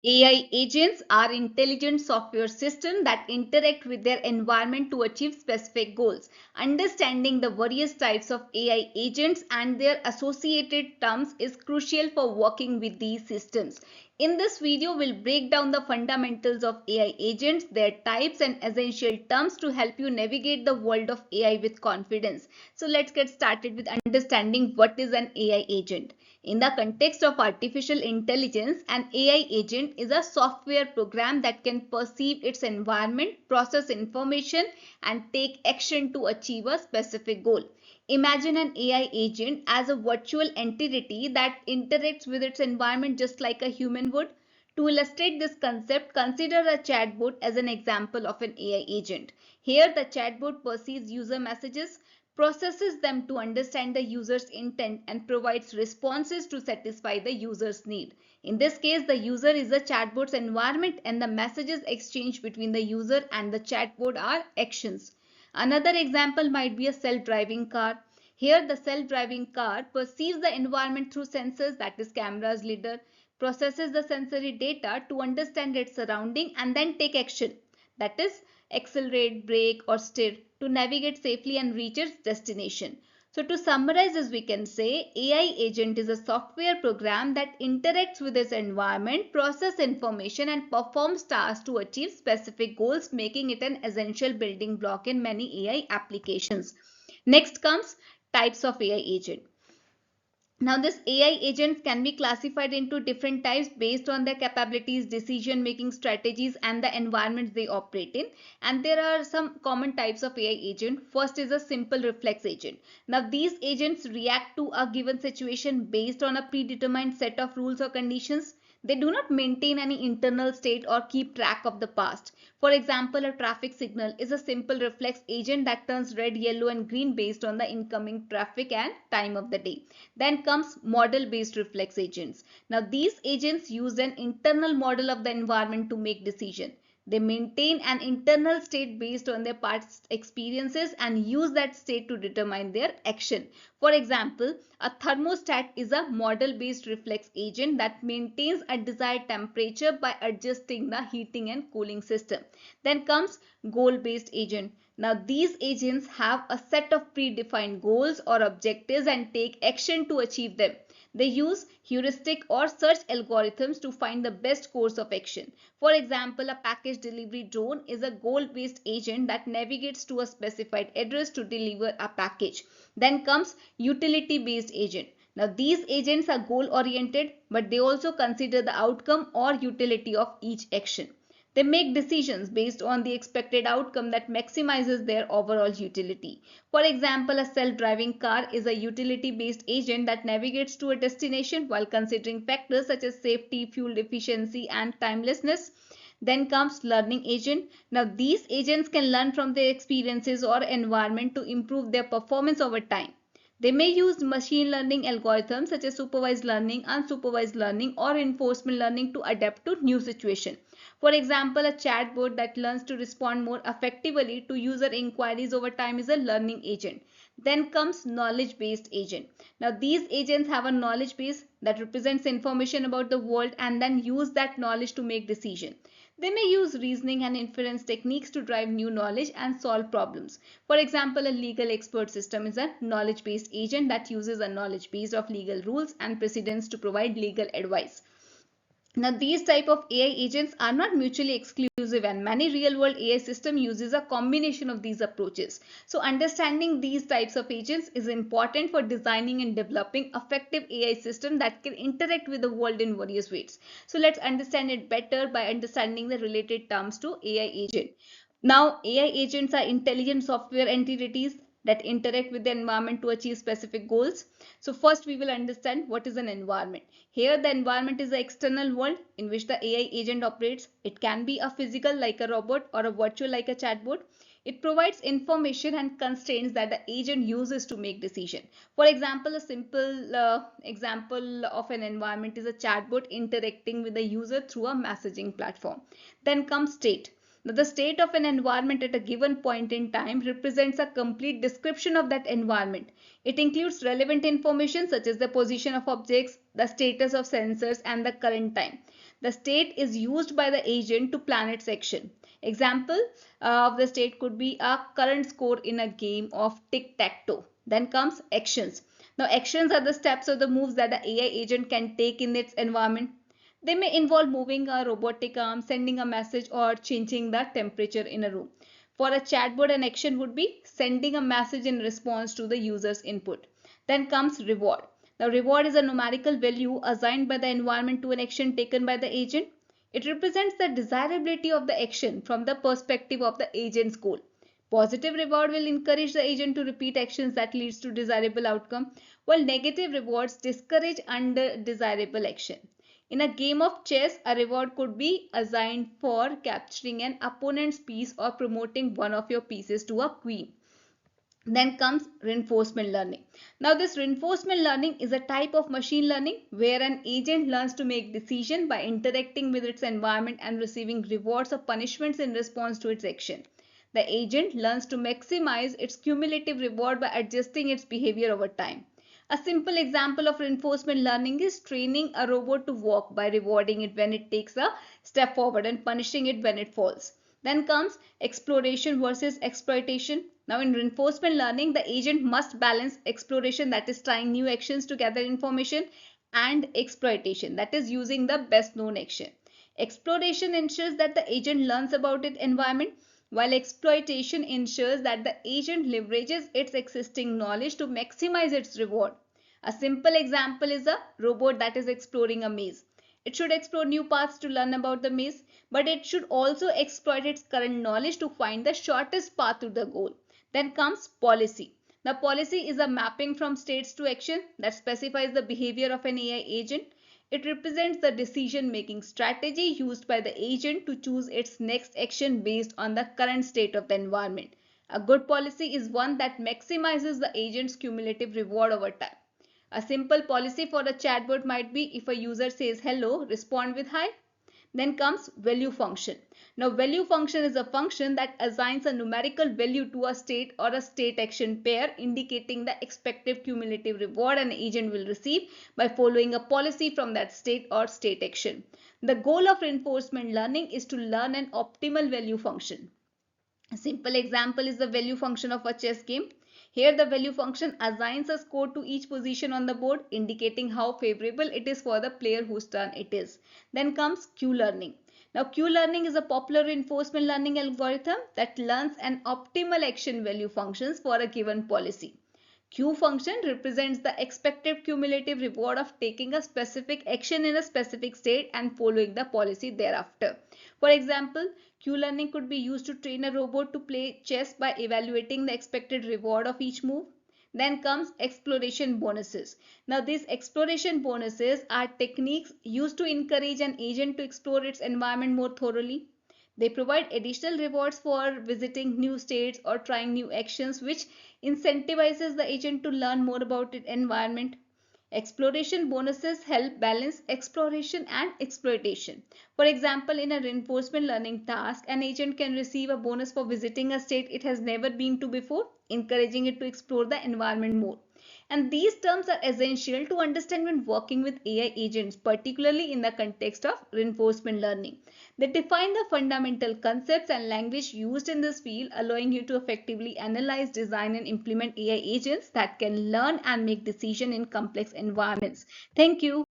AI agents are intelligent software systems that interact with their environment to achieve specific goals. Understanding the various types of AI agents and their associated terms is crucial for working with these systems. In this video, we'll break down the fundamentals of AI agents, their types and essential terms to help you navigate the world of AI with confidence. So let's get started with understanding what is an AI agent. In the context of artificial intelligence, an AI agent is a software program that can perceive its environment, process information, and take action to achieve a specific goal. Imagine an AI agent as a virtual entity that interacts with its environment just like a human would. To illustrate this concept, consider a chatbot as an example of an AI agent. Here, the chatbot perceives user messages, processes them to understand the user's intent, and provides responses to satisfy the user's need. In this case, the user is the chatbot's environment and the messages exchanged between the user and the chatbot are actions. Another example might be a self-driving car. Here, the self-driving car perceives the environment through sensors, that is cameras, lidar, processes the sensory data to understand its surrounding and then take action, that is accelerate, brake or steer to navigate safely and reach its destination. So to summarize this, we can say AI agent is a software program that interacts with its environment, processes information and performs tasks to achieve specific goals, making it an essential building block in many AI applications. Next comes types of AI agent. Now, this AI agents can be classified into different types based on their capabilities, decision-making strategies, and the environments they operate in. And there are some common types of AI agent. First is a simple reflex agent. Now, these agents react to a given situation based on a predetermined set of rules or conditions. They do not maintain any internal state or keep track of the past. For example, a traffic signal is a simple reflex agent that turns red, yellow, and green based on the incoming traffic and time of the day. Then comes model-based reflex agents. Now, these agents use an internal model of the environment to make decisions. They maintain an internal state based on their past experiences and use that state to determine their action. For example, a thermostat is a model-based reflex agent that maintains a desired temperature by adjusting the heating and cooling system. Then comes goal-based agent. Now, these agents have a set of predefined goals or objectives and take action to achieve them. They use heuristic or search algorithms to find the best course of action. For example, a package delivery drone is a goal-based agent that navigates to a specified address to deliver a package. Then comes utility-based agent. Now, these agents are goal-oriented, but they also consider the outcome or utility of each action. They make decisions based on the expected outcome that maximizes their overall utility. For example, a self-driving car is a utility-based agent that navigates to a destination while considering factors such as safety, fuel efficiency, and timelessness. Then comes learning agent. Now, these agents can learn from their experiences or environment to improve their performance over time. They may use machine learning algorithms such as supervised learning, unsupervised learning, or reinforcement learning to adapt to new situations. For example, a chatbot that learns to respond more effectively to user inquiries over time is a learning agent. Then comes knowledge-based agent. Now, these agents have a knowledge base that represents information about the world and then use that knowledge to make decisions. They may use reasoning and inference techniques to drive new knowledge and solve problems. For example, a legal expert system is a knowledge-based agent that uses a knowledge base of legal rules and precedents to provide legal advice. Now, these type of AI agents are not mutually exclusive and many real-world AI system uses a combination of these approaches. So, understanding these types of agents is important for designing and developing effective AI systems that can interact with the world in various ways. So, let's understand it better by understanding the related terms to AI agent. Now, AI agents are intelligent software entities that interact with the environment to achieve specific goals. So first we will understand what is an environment. Here the environment is the external world in which the AI agent operates. It can be a physical like a robot or a virtual like a chatbot. It provides information and constraints that the agent uses to make decision. For example, a simple example of an environment is a chatbot interacting with the user through a messaging platform. Then comes state. Now, the state of an environment at a given point in time represents a complete description of that environment. It includes relevant information such as the position of objects, the status of sensors, and the current time. The state is used by the agent to plan its action. Example of the state could be a current score in a game of tic-tac-toe. Then comes actions. Now actions are the steps or the moves that the AI agent can take in its environment. They may involve moving a robotic arm, sending a message, or changing the temperature in a room. For a chatbot, an action would be sending a message in response to the user's input. Then comes reward. Now, reward is a numerical value assigned by the environment to an action taken by the agent. It represents the desirability of the action from the perspective of the agent's goal. Positive reward will encourage the agent to repeat actions that leads to desirable outcome, while negative rewards discourage undesirable action. In a game of chess, a reward could be assigned for capturing an opponent's piece or promoting one of your pieces to a queen. Then comes reinforcement learning. Now this reinforcement learning is a type of machine learning where an agent learns to make decisions by interacting with its environment and receiving rewards or punishments in response to its action. The agent learns to maximize its cumulative reward by adjusting its behavior over time. A simple example of reinforcement learning is training a robot to walk by rewarding it when it takes a step forward and punishing it when it falls. Then comes exploration versus exploitation. Now, in reinforcement learning, the agent must balance exploration, that is, trying new actions to gather information, and exploitation, that is, using the best known action. Exploration ensures that the agent learns about its environment, while exploitation ensures that the agent leverages its existing knowledge to maximize its reward. A simple example is a robot that is exploring a maze. It should explore new paths to learn about the maze, but it should also exploit its current knowledge to find the shortest path to the goal. Then comes policy. The policy is a mapping from states to action that specifies the behavior of an AI agent. It represents the decision-making strategy used by the agent to choose its next action based on the current state of the environment. A good policy is one that maximizes the agent's cumulative reward over time. A simple policy for a chatbot might be if a user says hello, respond with hi. Then comes value function. Now value function is a function that assigns a numerical value to a state or a state action pair, indicating the expected cumulative reward an agent will receive by following a policy from that state or state action. The goal of reinforcement learning is to learn an optimal value function. A simple example is the value function of a chess game. Here the value function assigns a score to each position on the board, indicating how favorable it is for the player whose turn it is. Then comes Q-learning. Now Q-learning is a popular reinforcement learning algorithm that learns an optimal action value functions for a given policy. Q function represents the expected cumulative reward of taking a specific action in a specific state and following the policy thereafter. For example, Q learning could be used to train a robot to play chess by evaluating the expected reward of each move. Then comes exploration bonuses. Now these exploration bonuses are techniques used to encourage an agent to explore its environment more thoroughly. They provide additional rewards for visiting new states or trying new actions, which incentivizes the agent to learn more about its environment. Exploration bonuses help balance exploration and exploitation. For example, in a reinforcement learning task, an agent can receive a bonus for visiting a state it has never been to before, encouraging it to explore the environment more. And these terms are essential to understand when working with AI agents, particularly in the context of reinforcement learning. They define the fundamental concepts and language used in this field, allowing you to effectively analyze, design, and implement AI agents that can learn and make decisions in complex environments. Thank you.